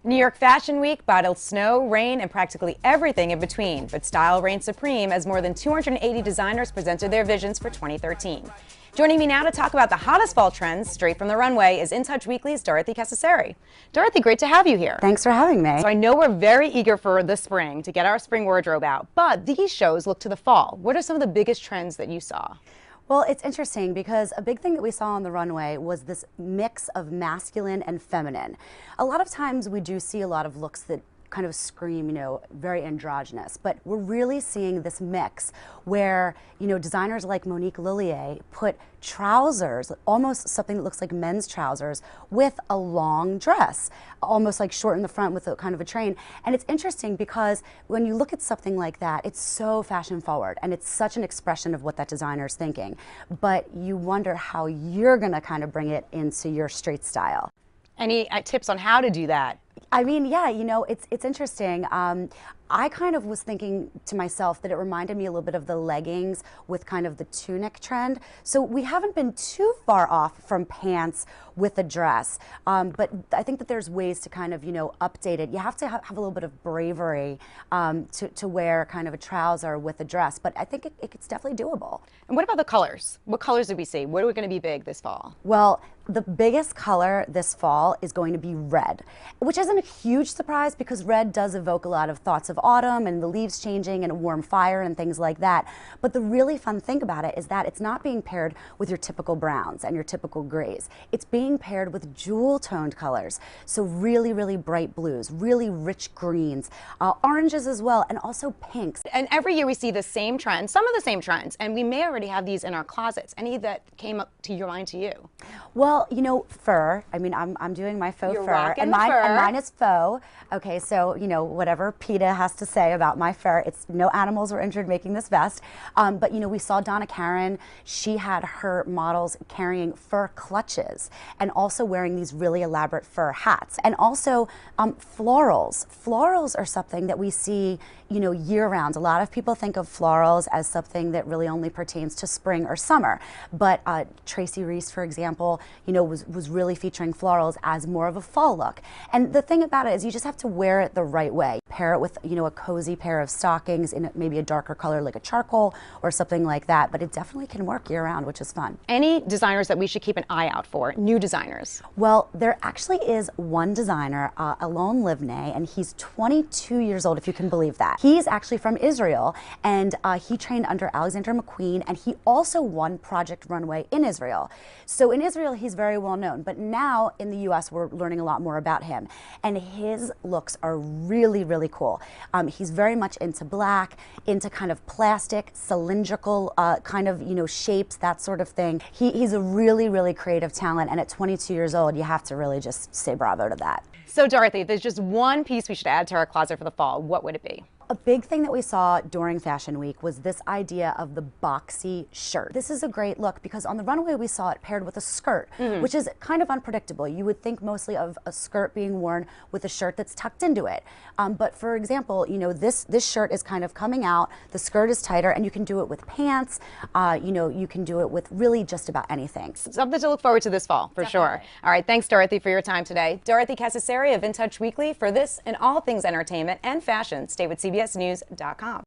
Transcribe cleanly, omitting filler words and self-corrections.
New York Fashion Week battled snow, rain, and practically everything in between, but style reigned supreme as more than 280 designers presented their visions for 2013. Joining me now to talk about the hottest fall trends straight from the runway is In Touch Weekly's Dorothy Cascerceri. Dorothy, great to have you here. Thanks for having me. So I know we're very eager for the spring to get our spring wardrobe out, but these shows look to the fall. What are some of the biggest trends that you saw? Well, it's interesting because a big thing that we saw on the runway was this mix of masculine and feminine. A lot of times we do see a lot of looks that kind of scream, very androgynous, but we're really seeing this mix where, designers like Monique Lillier put trousers, almost something that looks like men's trousers, with a long dress, almost like short in the front with a kind of a train. And it's interesting because when you look at something like that, it's so fashion forward and it's such an expression of what that designer is thinking. But you wonder how you're gonna kind of bring it into your street style. Any tips on how to do that? I mean, yeah, it's interesting. I kind of was thinking to myself that it reminded me a little bit of the leggings with kind of the tunic trend. So we haven't been too far off from pants with a dress, but I think that there's ways to kind of, update it. You have to have a little bit of bravery to wear kind of a trouser with a dress, but I think it's definitely doable. And what about the colors? What colors did we see? What are going to be big this fall? Well, the biggest color this fall is going to be red, which isn't a huge surprise because red does evoke a lot of thoughts of autumn and the leaves changing and a warm fire and things like that. But the really fun thing about it is that it's not being paired with your typical browns and your typical grays. It's being paired with jewel toned colors. So really, really bright blues, really rich greens, oranges as well, and also pinks. And every year we see the same trends, some of the same trends, and we may already have these in our closets. Any that came up to your mind to you? Well, fur. I mean, I'm doing my faux You're fur, and mine is faux. Okay, so whatever PETA has to say about my fur, it's no animals were injured making this vest. But we saw Donna Karan. She had her models carrying fur clutches and also wearing these really elaborate fur hats. And also florals. Florals are something that we see year round. A lot of people think of florals as something that really only pertains to spring or summer. But Tracy Reese, for example, was really featuring florals as more of a fall look. And the thing about it is you just have to wear it the right way. Pair it with, a cozy pair of stockings in maybe a darker color like a charcoal or something like that. But it definitely can work year round, which is fun. Any designers that we should keep an eye out for? New designers? Well, there actually is one designer, Alon Livnei, and he's 22 years old, if you can believe that. He's actually from Israel, and he trained under Alexander McQueen, and he also won Project Runway in Israel. So in Israel, he's very well known, but now in the US, we're learning a lot more about him. And his looks are really, really cool. He's very much into black, into kind of plastic, cylindrical kind of, shapes, that sort of thing. He's a really, really creative talent, and at 22 years old, you have to really just say bravo to that. So Dorothy, if there's just one piece we should add to our closet for the fall, what would it be? A big thing that we saw during Fashion Week was this idea of the boxy shirt. This is a great look because on the runway we saw it paired with a skirt, which is kind of unpredictable. You would think mostly of a skirt being worn with a shirt that's tucked into it. But for example, this shirt is kind of coming out, the skirt is tighter, and you can do it with pants, you can do it with really just about anything. Something to look forward to this fall, for sure. All right, thanks Dorothy for your time today. Dorothy Cascerceri of In Touch Weekly for this and all things entertainment and fashion. Stay with CBSNews.com.